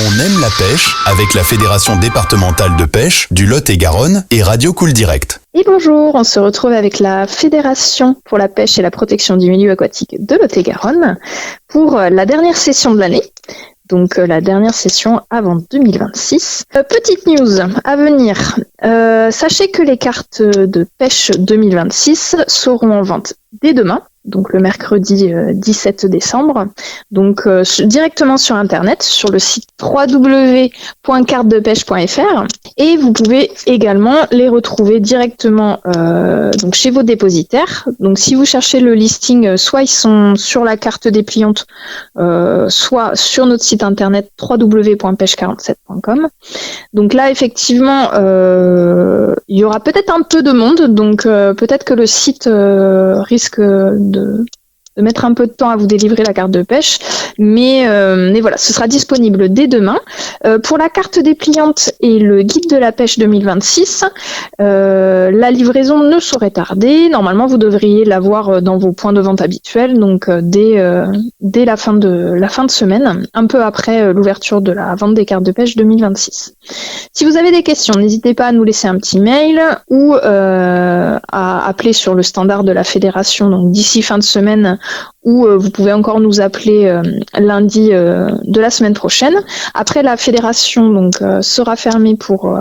On aime la pêche avec la Fédération départementale de pêche du Lot-et-Garonne et Radio Cool Direct. Et bonjour, on se retrouve avec la Fédération pour la pêche et la protection du milieu aquatique de Lot-et-Garonne pour la dernière session de l'année. Donc la dernière session avant 2026. Petite news à venir. Sachez que les cartes de pêche 2026 seront en vente dès demain. Donc le mercredi 17 décembre, donc directement sur internet, sur le site www.cartedepêche.fr, et vous pouvez également les retrouver directement donc chez vos dépositaires. Donc si vous cherchez le listing, soit ils sont sur la carte dépliante, soit sur notre site internet www.pêche47.com. Donc là effectivement il y aura peut-être un peu de monde, donc peut-être que le site risque de mettre un peu de temps à vous délivrer la carte de pêche, mais voilà, ce sera disponible dès demain. Pour la carte dépliante et le guide de la pêche 2026, la livraison ne saurait tarder. Normalement, vous devriez l'avoir dans vos points de vente habituels, donc dès la fin de semaine, un peu après l'ouverture de la vente des cartes de pêche 2026. Si vous avez des questions, n'hésitez pas à nous laisser un petit mail ou à appeler sur le standard de la fédération, donc d'ici fin de semaine, ou vous pouvez encore nous appeler lundi de la semaine prochaine. Après, la fédération donc sera fermée pour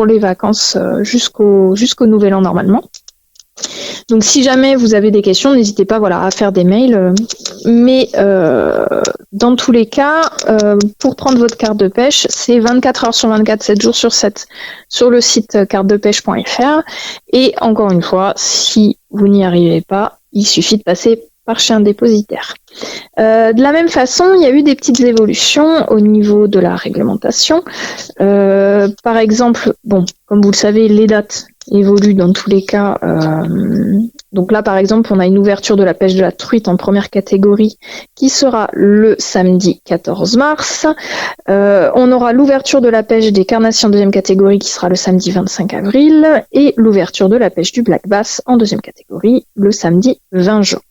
les vacances jusqu'au nouvel an normalement. Donc si jamais vous avez des questions, n'hésitez pas à faire des mails. Mais dans tous les cas, pour prendre votre carte de pêche, c'est 24 heures sur 24, 7 jours sur 7 sur le site cartedepêche.fr. Et encore une fois, si vous n'y arrivez pas, il suffit de passer par chez un dépositaire. De la même façon, il y a eu des petites évolutions au niveau de la réglementation. Par exemple, comme vous le savez, les dates évoluent dans tous les cas. Donc là, par exemple, on a une ouverture de la pêche de la truite en première catégorie qui sera le samedi 14 mars. On aura l'ouverture de la pêche des carnassiers en deuxième catégorie qui sera le samedi 25 avril et l'ouverture de la pêche du black bass en deuxième catégorie le samedi 20 juin.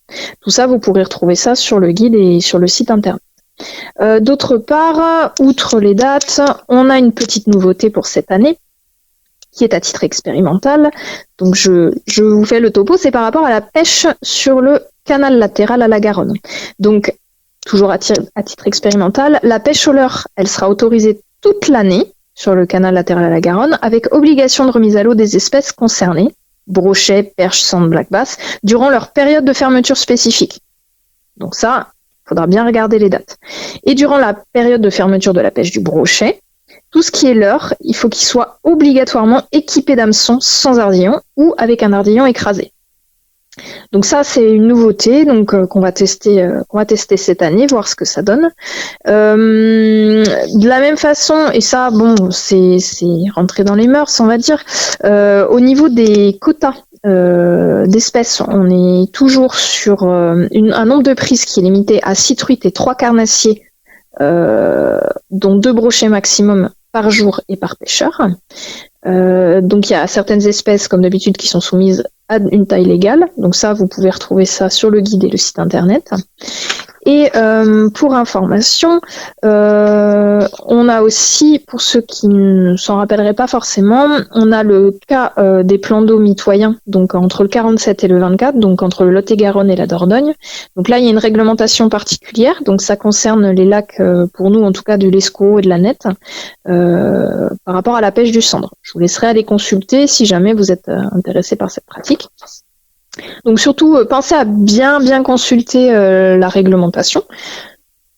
Tout ça, vous pourrez retrouver ça sur le guide et sur le site internet. D'autre part, outre les dates, on a une petite nouveauté pour cette année qui est à titre expérimental. Donc je vous fais le topo, c'est par rapport à la pêche sur le canal latéral à la Garonne. Donc toujours à titre expérimental, la pêche au leurre, elle sera autorisée toute l'année sur le canal latéral à la Garonne avec obligation de remise à l'eau des espèces concernées, brochets, perches, sandres, black bass, durant leur période de fermeture spécifique. Donc ça, il faudra bien regarder les dates. Et durant la période de fermeture de la pêche du brochet, tout ce qui est leurre, il faut qu'il soit obligatoirement équipé d'hameçons sans ardillon ou avec un ardillon écrasé. Donc ça, c'est une nouveauté qu'on va tester cette année, voir ce que ça donne. De la même façon, et ça, c'est rentré dans les mœurs, on va dire, au niveau des quotas d'espèces, on est toujours sur un nombre de prises qui est limité à 6 truites et 3 carnassiers, dont 2 brochets maximum par jour et par pêcheur. Donc il y a certaines espèces, comme d'habitude, qui sont soumises à une taille légale. Donc ça, vous pouvez retrouver ça sur le guide et le site internet. Et pour information, on a aussi, pour ceux qui ne s'en rappelleraient pas forcément, on a le cas des plans d'eau mitoyens, donc entre le 47 et le 24, donc entre le Lot-et-Garonne et la Dordogne. Donc là, il y a une réglementation particulière, donc ça concerne les lacs, pour nous en tout cas, de l'Escaut et de la Nette, par rapport à la pêche du sandre. Je vous laisserai aller consulter si jamais vous êtes intéressé par cette pratique. Donc surtout, pensez à bien consulter la réglementation.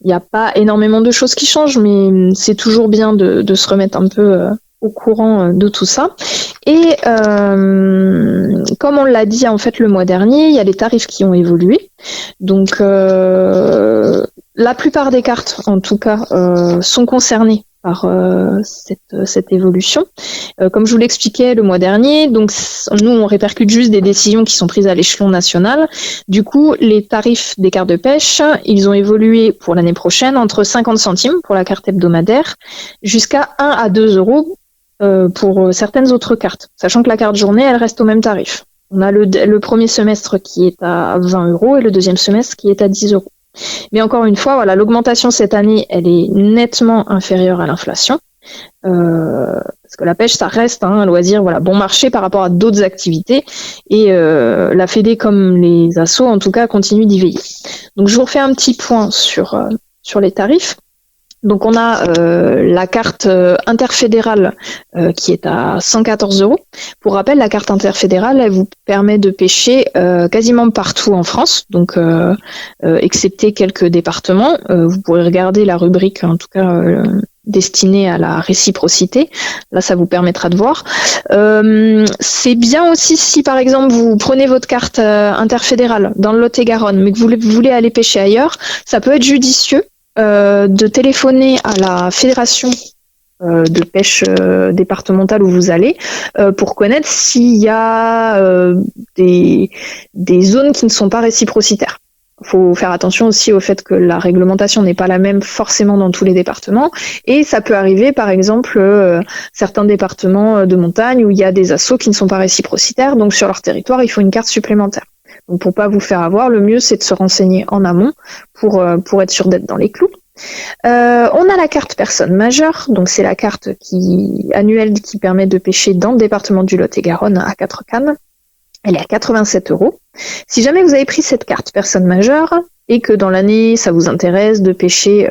Il n'y a pas énormément de choses qui changent, mais c'est toujours bien de se remettre un peu au courant de tout ça. Et comme on l'a dit en fait le mois dernier, il y a les tarifs qui ont évolué. Donc la plupart des cartes, en tout cas, sont concernées par cette évolution. Comme je vous l'expliquais le mois dernier, donc nous on répercute juste des décisions qui sont prises à l'échelon national. Du coup, les tarifs des cartes de pêche, ils ont évolué pour l'année prochaine entre 50 centimes pour la carte hebdomadaire jusqu'à 1 à 2 euros pour certaines autres cartes, sachant que la carte journée, elle reste au même tarif. On a le premier semestre qui est à 20 euros et le deuxième semestre qui est à 10 euros. Mais encore une fois, voilà, l'augmentation cette année, elle est nettement inférieure à l'inflation. Parce que la pêche, ça reste un loisir, voilà, bon marché par rapport à d'autres activités. Et la Fédé, comme les assos, en tout cas, continue d'y veiller. Donc, je vous refais un petit point sur les tarifs. Donc, on a la carte interfédérale qui est à 114 €. Pour rappel, la carte interfédérale, elle vous permet de pêcher quasiment partout en France, donc excepté quelques départements. Vous pourrez regarder la rubrique, en tout cas destinée à la réciprocité. Là, ça vous permettra de voir. C'est bien aussi si, par exemple, vous prenez votre carte interfédérale dans le Lot-et-Garonne, mais que vous voulez aller pêcher ailleurs, ça peut être judicieux de téléphoner à la fédération de pêche départementale où vous allez pour connaître s'il y a des zones qui ne sont pas réciprocitaires. Il faut faire attention aussi au fait que la réglementation n'est pas la même forcément dans tous les départements et ça peut arriver par exemple certains départements de montagne où il y a des assos qui ne sont pas réciprocitaires, donc sur leur territoire il faut une carte supplémentaire. Donc pour pas vous faire avoir, le mieux c'est de se renseigner en amont pour être sûr d'être dans les clous. On a la carte personne majeure, donc c'est la carte annuelle qui permet de pêcher dans le département du Lot-et-Garonne à 4 cannes. Elle est à 87 €. Si jamais vous avez pris cette carte personne majeure et que dans l'année ça vous intéresse de pêcher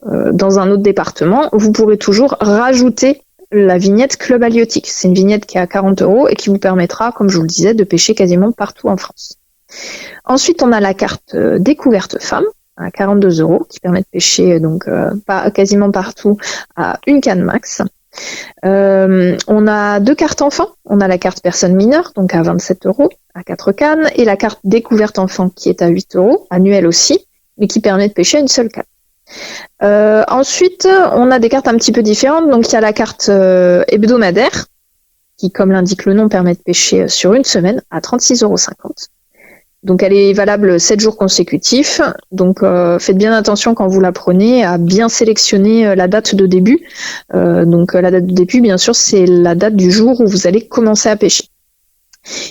dans un autre département, vous pourrez toujours rajouter la vignette Club Halieutique. C'est une vignette qui est à 40 € et qui vous permettra, comme je vous le disais, de pêcher quasiment partout en France. Ensuite, on a la carte découverte femme à 42 € qui permet de pêcher donc quasiment partout à une canne max. On a 2 cartes enfants. On a la carte personne mineure, donc à 27 € à 4 cannes, et la carte découverte enfant qui est à 8 €, annuelle aussi, mais qui permet de pêcher à une seule canne. Ensuite, on a des cartes un petit peu différentes. Donc, il y a la carte hebdomadaire, qui, comme l'indique le nom, permet de pêcher sur une semaine à 36,50 €. Donc, elle est valable 7 jours consécutifs. Donc, faites bien attention quand vous la prenez à bien sélectionner la date de début. Donc, la date de début, bien sûr, c'est la date du jour où vous allez commencer à pêcher.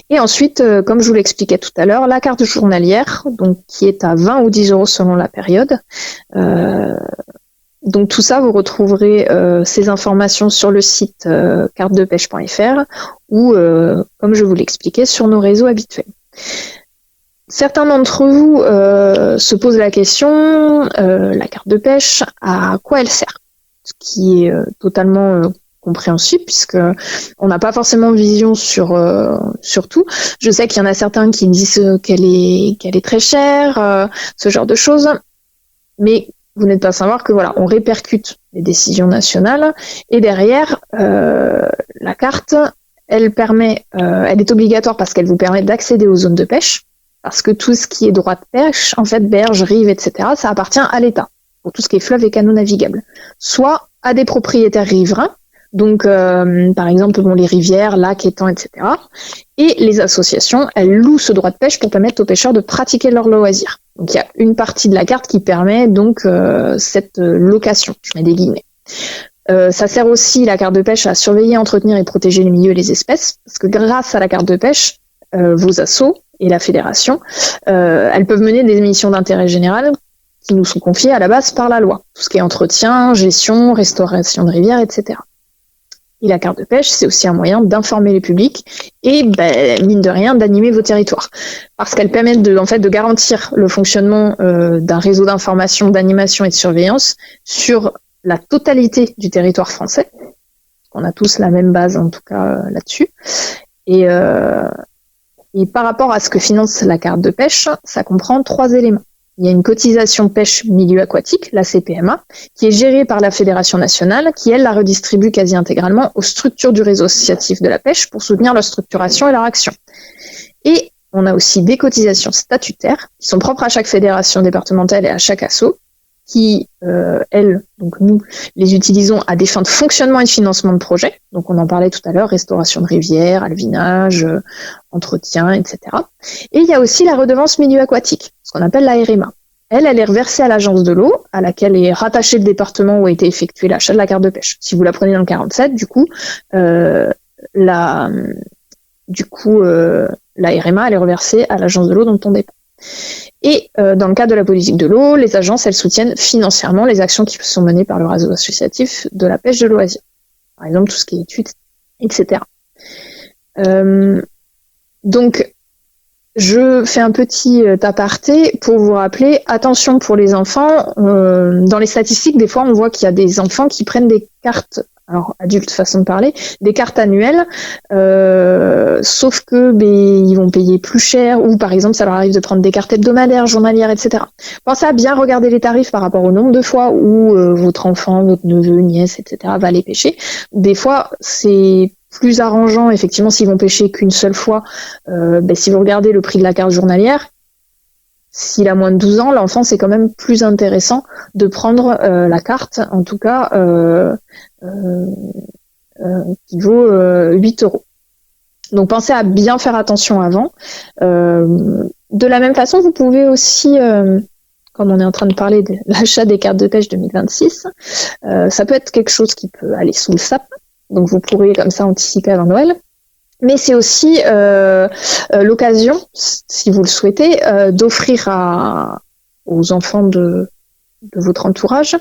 Et ensuite, comme je vous l'expliquais tout à l'heure, la carte journalière, donc qui est à 20 ou 10 € selon la période. Donc tout ça, vous retrouverez ces informations sur le site cartedepêche.fr ou, comme je vous l'expliquais, sur nos réseaux habituels. Certains d'entre vous se posent la question, la carte de pêche, à quoi elle sert? Ce qui est totalement compréhensible puisque on n'a pas forcément vision sur tout. Je sais qu'il y en a certains qui disent qu'elle est très chère, ce genre de choses, mais vous n'êtes pas sans savoir que voilà, on répercute les décisions nationales et derrière la carte, elle est obligatoire parce qu'elle vous permet d'accéder aux zones de pêche, parce que tout ce qui est droit de pêche, en fait, berges, rives, etc., ça appartient à l'État pour tout ce qui est fleuves et canaux navigables, soit à des propriétaires riverains. Donc, par exemple, les rivières, lacs, étangs, etc. Et les associations, elles louent ce droit de pêche pour permettre aux pêcheurs de pratiquer leur loisir. Donc, il y a une partie de la carte qui permet donc cette location, je mets des guillemets. Ça sert aussi, la carte de pêche, à surveiller, entretenir et protéger les milieux et les espèces, parce que grâce à la carte de pêche, vos assos et la fédération, elles peuvent mener des missions d'intérêt général qui nous sont confiées à la base par la loi. Tout ce qui est entretien, gestion, restauration de rivières, etc. Et la carte de pêche, c'est aussi un moyen d'informer les publics et, mine de rien, d'animer vos territoires. Parce qu'elle permet de garantir le fonctionnement d'un réseau d'information, d'animation et de surveillance sur la totalité du territoire français. On a tous la même base, en tout cas, là-dessus. Et par rapport à ce que finance la carte de pêche, ça comprend 3 éléments. Il y a une cotisation pêche milieu aquatique, la CPMA, qui est gérée par la Fédération nationale, qui, elle, la redistribue quasi intégralement aux structures du réseau associatif de la pêche pour soutenir leur structuration et leur action. Et on a aussi des cotisations statutaires, qui sont propres à chaque fédération départementale et à chaque asso, qui, elles, donc nous, les utilisons à des fins de fonctionnement et de financement de projets. Donc on en parlait tout à l'heure, restauration de rivières, alvinage, entretien, etc. Et il y a aussi la redevance milieu aquatique, ce qu'on appelle la RMA. Elle est reversée à l'agence de l'eau, à laquelle est rattaché le département où a été effectué l'achat de la carte de pêche. Si vous la prenez dans le 47, la RMA, elle est reversée à l'agence de l'eau dont on dépend. Et dans le cadre de la politique de l'eau, les agences, elles soutiennent financièrement les actions qui sont menées par le réseau associatif de la pêche de loisirs. Par exemple, tout ce qui est études, etc. Donc, je fais un petit aparté pour vous rappeler, attention pour les enfants, dans les statistiques, des fois, on voit qu'il y a des enfants qui prennent des cartes, alors adultes façon de parler, des cartes annuelles, sauf que ils vont payer plus cher, ou par exemple, ça leur arrive de prendre des cartes hebdomadaires, journalières, etc. Pensez à bien regarder les tarifs par rapport au nombre de fois où votre enfant, votre neveu, nièce, etc. va aller pêcher. Des fois, c'est plus arrangeant, effectivement, s'ils vont pêcher qu'une seule fois. Si vous regardez le prix de la carte journalière, s'il a moins de 12 ans, l'enfant, c'est quand même plus intéressant de prendre la carte, en tout cas, qui vaut 8 €. Donc, pensez à bien faire attention avant. De la même façon, vous pouvez aussi, comme on est en train de parler de l'achat des cartes de pêche 2026, ça peut être quelque chose qui peut aller sous le sapin. Donc, vous pourrez comme ça anticiper avant Noël. Mais c'est aussi l'occasion, si vous le souhaitez, d'offrir aux enfants de votre entourage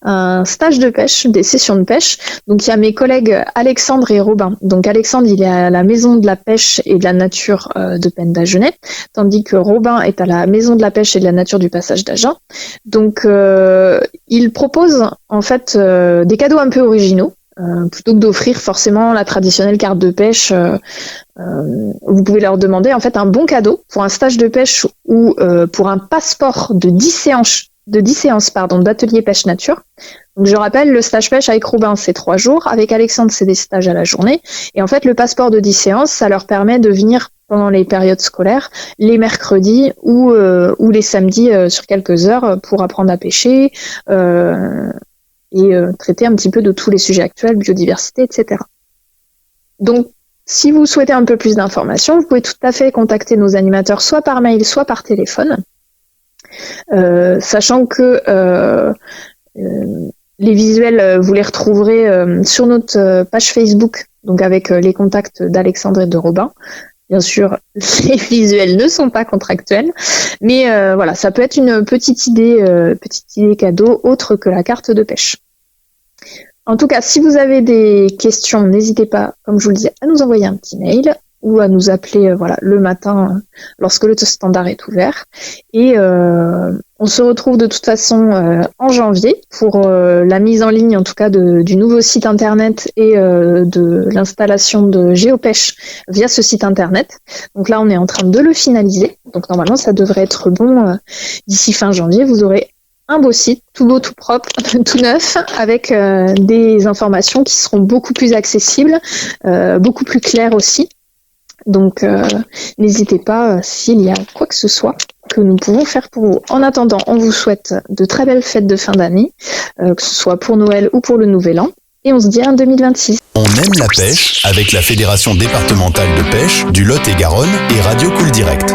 un stage de pêche, des sessions de pêche. Donc, il y a mes collègues Alexandre et Robin. Donc, Alexandre, il est à la Maison de la pêche et de la nature de Pennes d'Agenais, tandis que Robin est à la Maison de la pêche et de la nature du Passage d'Agen. Donc, il propose en fait des cadeaux un peu originaux. Plutôt que d'offrir forcément la traditionnelle carte de pêche, vous pouvez leur demander en fait un bon cadeau pour un stage de pêche ou pour un passeport de 10 séances d'atelier pêche nature. Donc je rappelle, le stage pêche avec Robin, c'est 3 jours. Avec Alexandre, c'est des stages à la journée. Et en fait, le passeport de 10 séances, ça leur permet de venir pendant les périodes scolaires, les mercredis ou les samedis sur quelques heures pour apprendre à pêcher, et traiter un petit peu de tous les sujets actuels, biodiversité, etc. Donc, si vous souhaitez un peu plus d'informations, vous pouvez tout à fait contacter nos animateurs soit par mail, soit par téléphone, sachant que les visuels, vous les retrouverez sur notre page Facebook, donc avec les contacts d'Alexandre et de Robin. Bien sûr, les visuels ne sont pas contractuels, mais voilà, ça peut être une petite idée cadeau autre que la carte de pêche. En tout cas, si vous avez des questions, n'hésitez pas, comme je vous le disais, à nous envoyer un petit mail ou à nous appeler le matin lorsque le standard est ouvert. Et on se retrouve de toute façon en janvier pour la mise en ligne, en tout cas, du nouveau site internet et de l'installation de Géopêche via ce site internet. Donc là, on est en train de le finaliser. Donc normalement, ça devrait être bon d'ici fin janvier. Vous aurez un beau site, tout beau, tout propre, tout neuf, avec des informations qui seront beaucoup plus accessibles, beaucoup plus claires aussi. Donc, n'hésitez pas s'il y a quoi que ce soit que nous pouvons faire pour vous. En attendant, on vous souhaite de très belles fêtes de fin d'année, que ce soit pour Noël ou pour le Nouvel An. Et on se dit à 2026. On aime la pêche avec la Fédération départementale de pêche du Lot-et-Garonne et Radio Cool Direct.